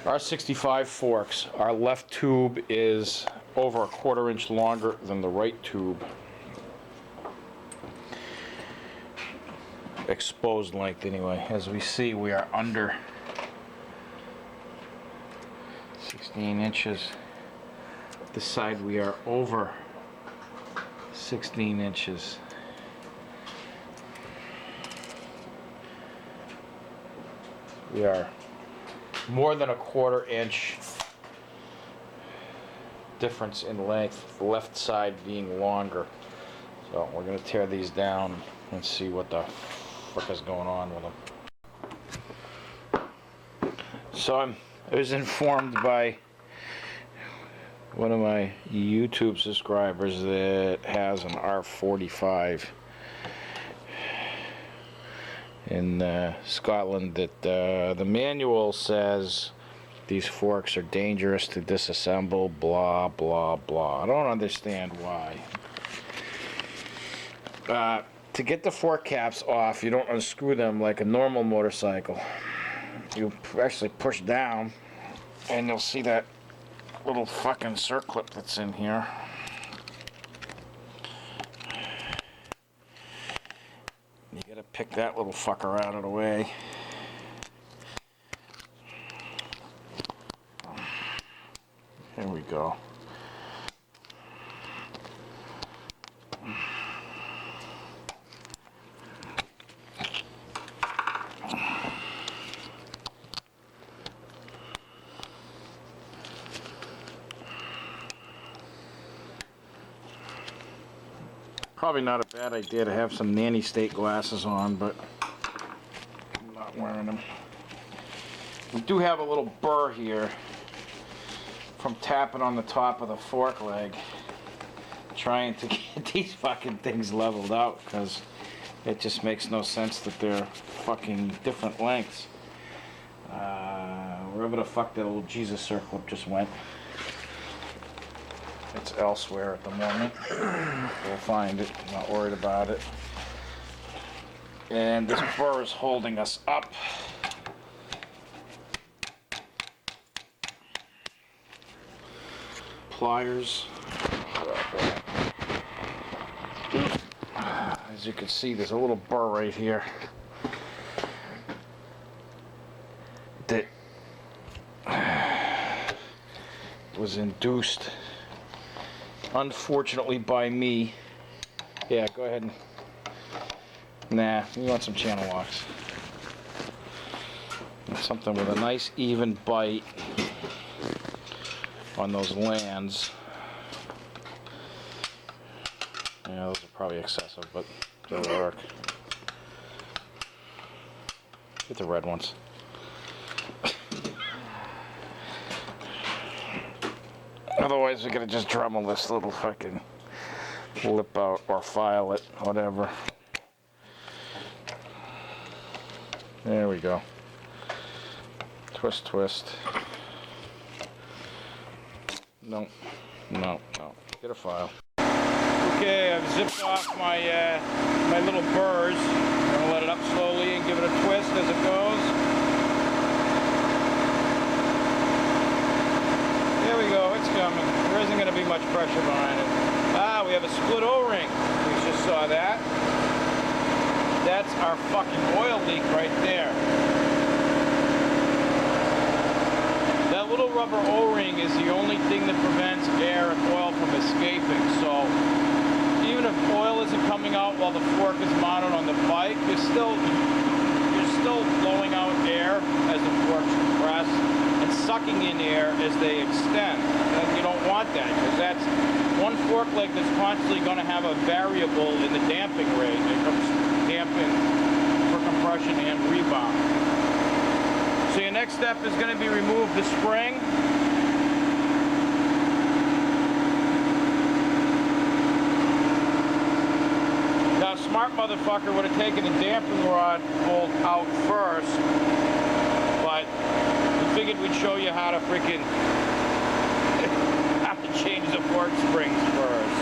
R65 forks. Our left tube is over a 1/4 inch longer than the right tube. Exposed length anyway. As we see, we are under 16 inches. This side we are over 16 inches. We are more than a 1/4 inch difference in length, the left side being longer. So we're going to tear these down and see what the fuck is going on with them. So I was informed by one of my YouTube subscribers that has an R45 in Scotland that the manual says these forks are dangerous to disassemble, blah blah blah. I don't understand why. To get the fork caps off, you don't unscrew them like a normal motorcycle. You actually push down and you'll see that little fucking circlip that's in here. You gotta pick that little fucker out of the way. Here we go. Probably not a bad idea to have some nanny state glasses on, but I'm not wearing them. We do have a little burr here from tapping on the top of the fork leg, trying to get these fucking things leveled out, because it just makes no sense that they're fucking different lengths. Wherever the fuck that little Jesus circlip just went. It's elsewhere at the moment. We'll find it. I'm not worried about it. And this burr is holding us up. Pliers. As you can see, there's a little burr right here that was induced, unfortunately, by me. Yeah, go ahead and... Nah, we want some channel locks. Something with a nice even bite on those lands. Yeah, those are probably excessive, but they'll work. Get the red ones. Otherwise, we're gonna just Dremel this little fucking lip out or file it, whatever. There we go. Twist, twist. No, no, no. Get a file. Okay, I've zipped off my my little burrs. I'm gonna let it up slowly and give it a twist as it goes. There we go, it's coming. There isn't gonna be much pressure behind it. Ah, we have a split O-ring. We just saw that. That's our fucking oil leak right there. That little rubber O-ring is the only thing that prevents air and oil from escaping. So even if oil isn't coming out while the fork is mounted on the bike, you're still blowing out air as the forks compress and sucking in air as they extend. And you don't want that, because that's one fork leg that's constantly going to have a variable in the damping rate. It comes damping for compression and rebound. So your next step is going to be remove the spring. Now, a smart motherfucker would have taken the damping rod bolt out first, but we figured we'd show you how to freaking change the fork springs first.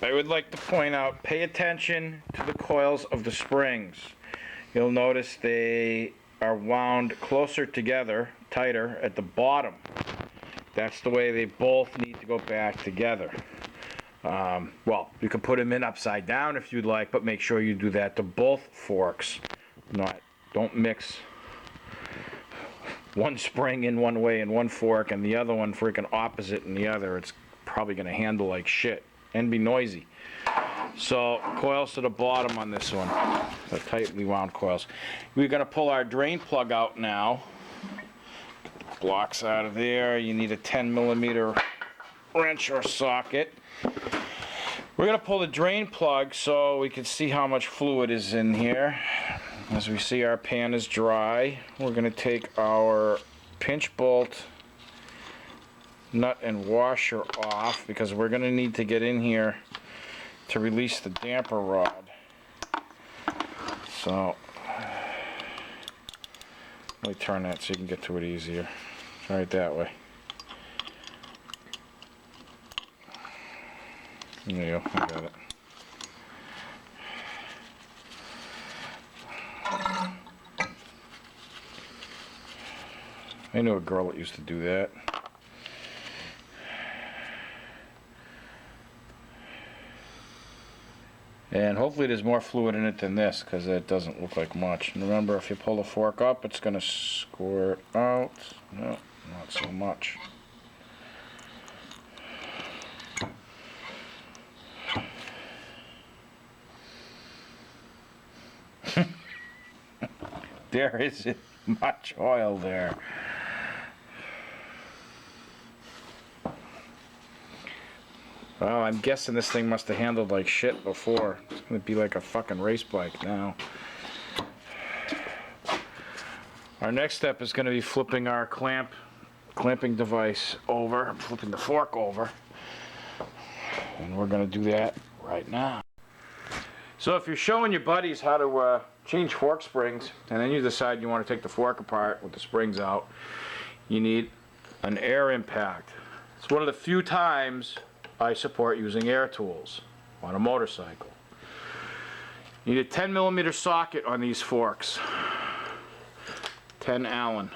I would like to point out, pay attention to the coils of the springs. You'll notice they are wound closer together, tighter at the bottom. That's the way they both need to go back together. Well, you can put them in upside down if you'd like, but make sure you do that to both forks. Don't mix one spring in one way in one fork and the other one freaking opposite in the other. It's probably going to handle like shit and be noisy. So coils to the bottom on this one, the tightly wound coils. We're going to pull our drain plug out now. Blocks out of there. You need a 10mm wrench or socket. We're going to pull the drain plug so we can see how much fluid is in here. As we see, our pan is dry. We're going to take our pinch bolt nut and washer off because we're going to need to get in here to release the damper rod. So let me turn that so you can get to it easier. Try it that way. There you go, I got it. I knew a girl that used to do that. And hopefully there's more fluid in it than this, because it doesn't look like much. And remember, if you pull the fork up, it's going to squirt out. No, not so much. There isn't much oil there. Oh, I'm guessing this thing must have handled like shit before. It's going to be like a fucking race bike now. Our next step is going to be flipping our clamping device over, flipping the fork over. And we're going to do that right now. So if you're showing your buddies how to change fork springs, and then you decide you want to take the fork apart with the springs out, you need an air impact. It's one of the few times I support using air tools on a motorcycle. You need a 10mm socket on these forks. 10 Allen.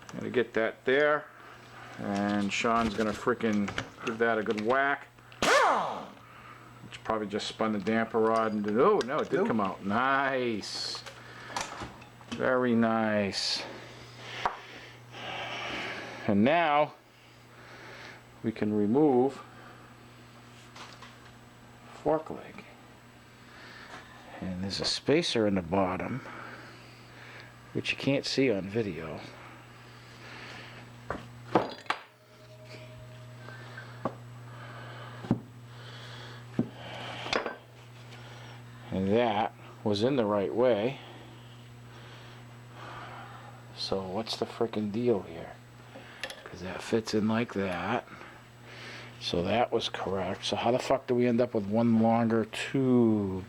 I'm gonna get that there, and Sean's gonna freaking give that a good whack. Which probably just spun the damper rod and did, oh no, it did come out. Nice. Very nice. And now we can remove fork leg. And there's a spacer in the bottom, which you can't see on video. And that was in the right way. So what's the frickin' deal here? Because that fits in like that. So that was correct. So how the fuck do we end up with one longer tube?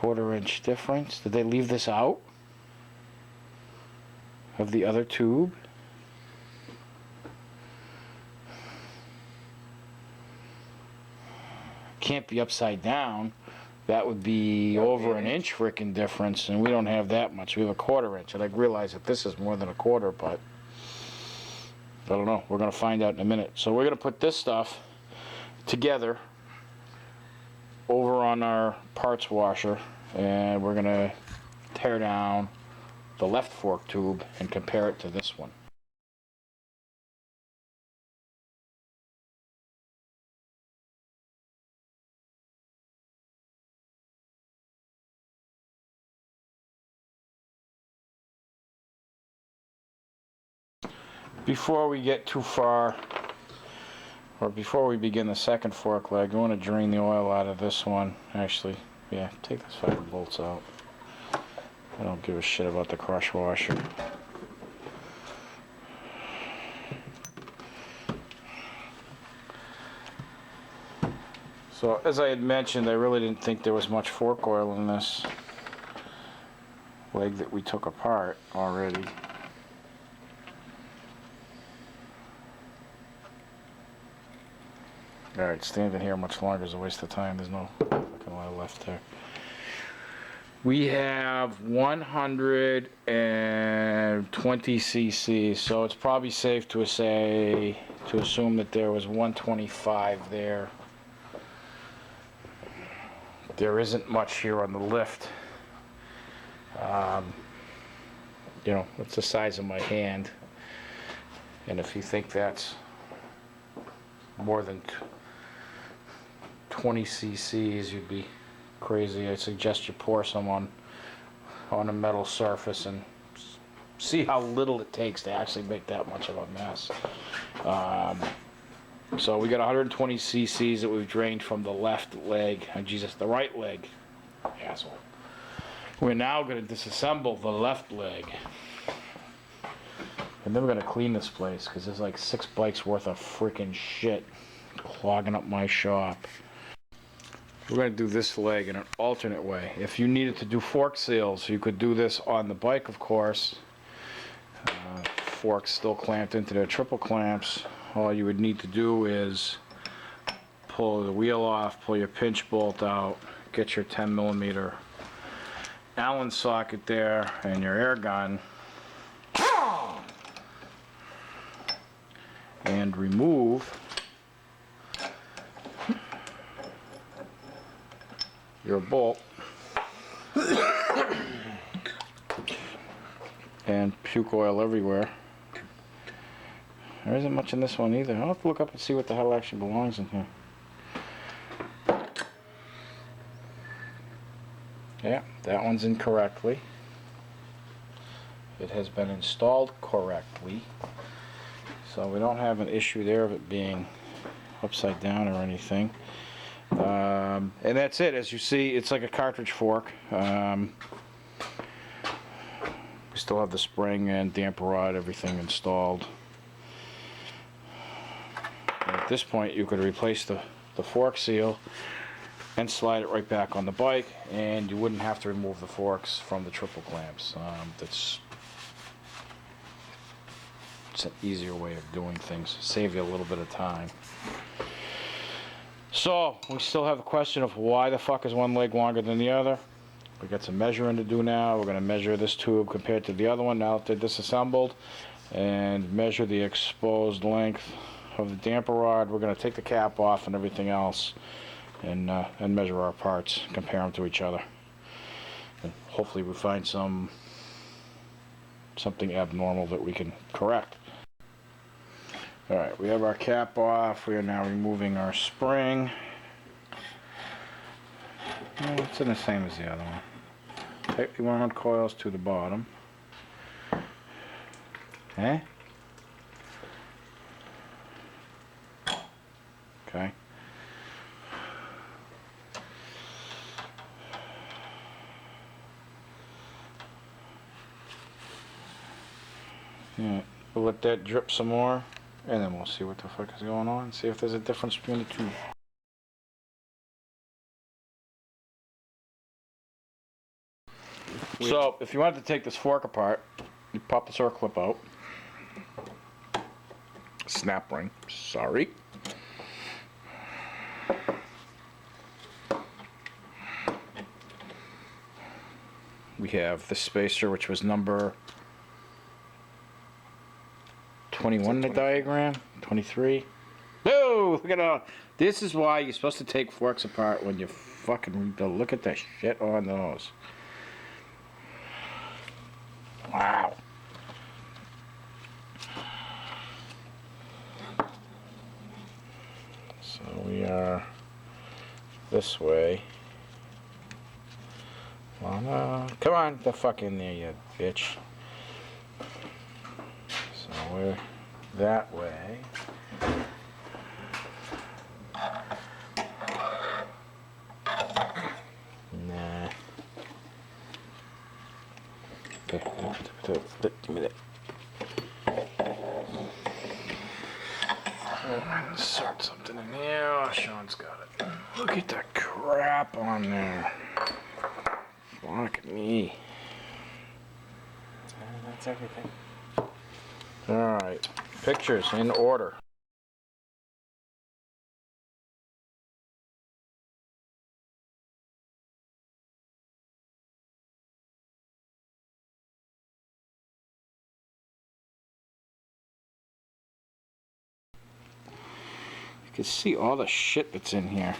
1/4 inch difference. Did they leave this out of the other tube? Can't be upside down. That would be over an inch frickin' difference, and we don't have that much. We have a 1/4 inch, and I realize that this is more than a quarter, but I don't know. We're going to find out in a minute. So we're going to put this stuff together over on our parts washer, and we're going to tear down the left fork tube and compare it to this one. Before we get too far, or before we begin the second fork leg, I want to drain the oil out of this one. Actually, yeah, take those fucking bolts out. I don't give a shit about the crush washer. So, as I had mentioned, I really didn't think there was much fork oil in this leg that we took apart already. Alright, standing here much longer is a waste of time. There's no fucking oil left there. We have 120 cc, so it's probably safe to assume that there was 125 there. There isn't much here on the lift. You know, it's the size of my hand, and if you think that's more than 20 cc's, you'd be crazy. I suggest you pour some on a metal surface and see how little it takes to actually make that much of a mess. So we got 120 cc's that we've drained from the left leg. Oh, Jesus, the right leg, asshole. We're now going to disassemble the left leg. And then we're going to clean this place because there's like 6 bikes worth of freaking shit clogging up my shop. We're going to do this leg in an alternate way. If you needed to do fork seals, you could do this on the bike, of course. Forks still clamped into their triple clamps. All you would need to do is pull the wheel off, pull your pinch bolt out, get your 10mm Allen socket there and your air gun, and remove your bolt and puke oil everywhere. There isn't much in this one either. I'll have to look up and see what the hell actually belongs in here. Yeah, that one's incorrectly. It has been installed correctly, so we don't have an issue there of it being upside down or anything. And that's it. As you see, it's like a cartridge fork. We still have the spring and damper rod, everything installed. And at this point, you could replace the fork seal and slide it right back on the bike, and you wouldn't have to remove the forks from the triple clamps. It's an easier way of doing things. Save you a little bit of time. So we still have the question of why the fuck is one leg longer than the other. We got some measuring to do now. We're going to measure this tube compared to the other one now that they're disassembled, and measure the exposed length of the damper rod. We're going to take the cap off and everything else, and measure our parts, compare them to each other, and hopefully we find something abnormal that we can correct. Alright, we have our cap off. We are now removing our spring. It's in the same as the other one. Take the wound coils to the bottom. Okay. Okay. Yeah, we'll let that drip some more, and then we'll see what the fuck is going on, see if there's a difference between the two. So, if you wanted to take this fork apart, you pop the circle clip out. Snap ring, sorry. We have the spacer, which was number 21 in the diagram, 23. No, look at all. This is why you're supposed to take forks apart when you fucking look at that shit on those. Wow. So we are this way. Come on, the fuck in there, you bitch. So we're that way. Nah. Okay, give me that. Insert something in here. Oh, Sean's got it. Look at that crap on there. Fuck me. That's everything. Alright, pictures in order. can see all the shit that's in here.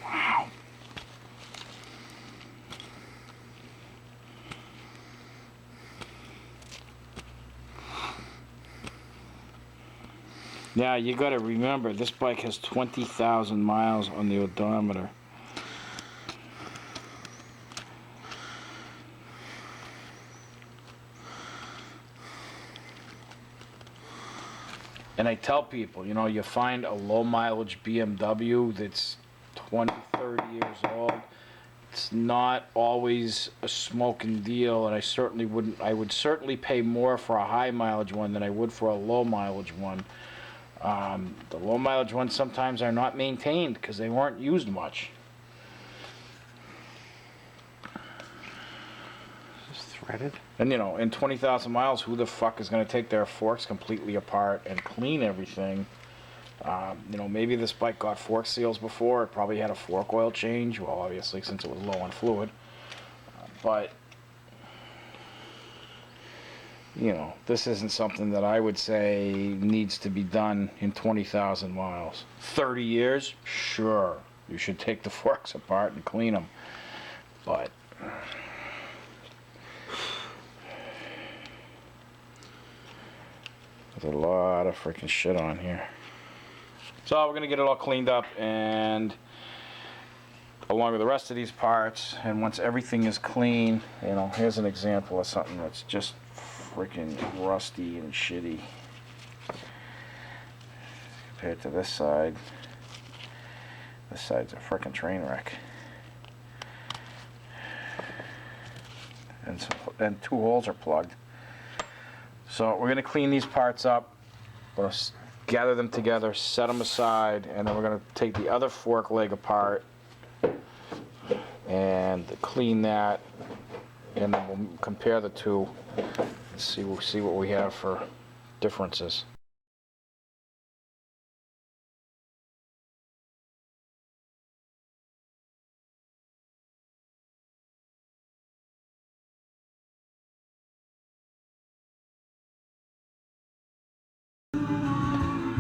Wow. Now you got to remember, this bike has 20,000 miles on the odometer. And I tell people, you know, you find a low mileage BMW that's 20, 30 years old. It's not always a smoking deal, and I would certainly pay more for a high mileage one than I would for a low mileage one. The low mileage ones sometimes are not maintained because they weren't used much. Is this threaded? And you know, in 20,000 miles, who the fuck is going to take their forks completely apart and clean everything? You know, maybe this bike got fork seals before. It probably had a fork oil change. Well, obviously, since it was low on fluid. But, you know, this isn't something that I would say needs to be done in 20,000 miles. 30 years? Sure. You should take the forks apart and clean them. But there's a lot of freaking shit on here. So we're going to get it all cleaned up, and along with the rest of these parts, and once everything is clean, you know, here's an example of something that's just freaking rusty and shitty compared to this side. This side's a freaking train wreck. And two holes are plugged. So we're going to clean these parts up. We'll gather them together, set them aside, and then we're going to take the other fork leg apart and clean that, and then we'll compare the two and we'll see what we have for differences.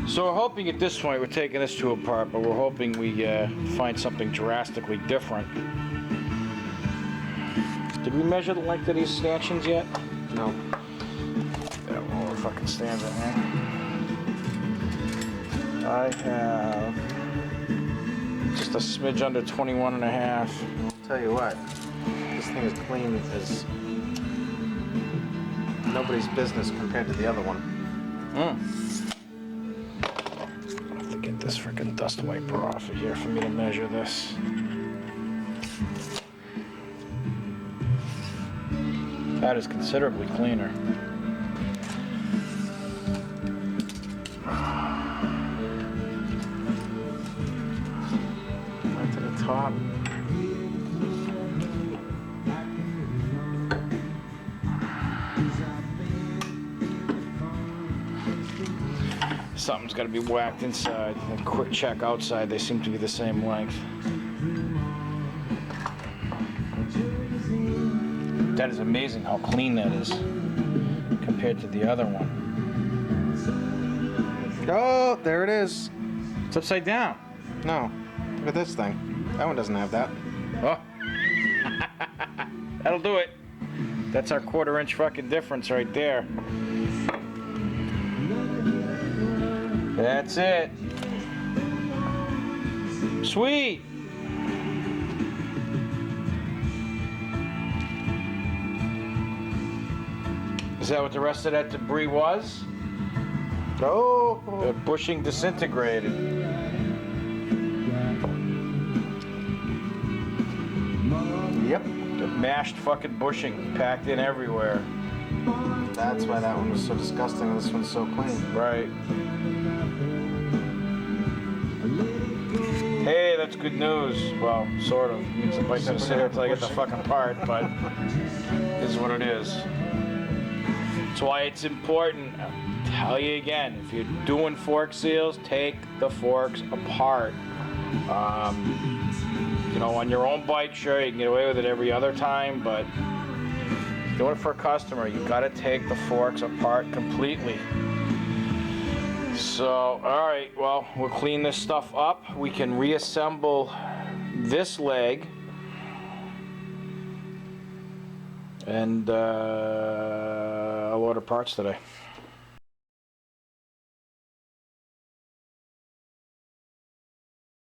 So we're hoping at this point, we're taking this two apart, but we're hoping we find something drastically different. Did we measure the length of these stanchions yet? No. Yeah, well, if I can stand it here. I have just a smidge under 21 and a half. I'll tell you what, this thing is clean as nobody's business compared to the other one. Get this freaking dust wiper off of here for me to measure this. That is considerably cleaner. Right to the top. Something's got to be whacked inside. And quick check outside. They seem to be the same length. That is amazing how clean that is compared to the other one. Oh, there it is. It's upside down. No, look at this thing. That one doesn't have that. Oh. That'll do it. That's our 1/4 inch fucking difference right there. That's it. Sweet. Is that what the rest of that debris was? Oh. The bushing disintegrated. Yep. The mashed fucking bushing packed in everywhere. That's why that one was so disgusting and this one's so clean. Right. Hey, that's good news. Well, sort of. It means the bike's gonna sit here until I get the fucking part, but it is what it is. That's why it's important. I'll tell you again, if you're doing fork seals, take the forks apart. You know, on your own bike, sure, you can get away with it every other time, but Doing it for a customer, you gotta take the forks apart completely. So, all right, well, we'll clean this stuff up. We can reassemble this leg. And I'll order parts today.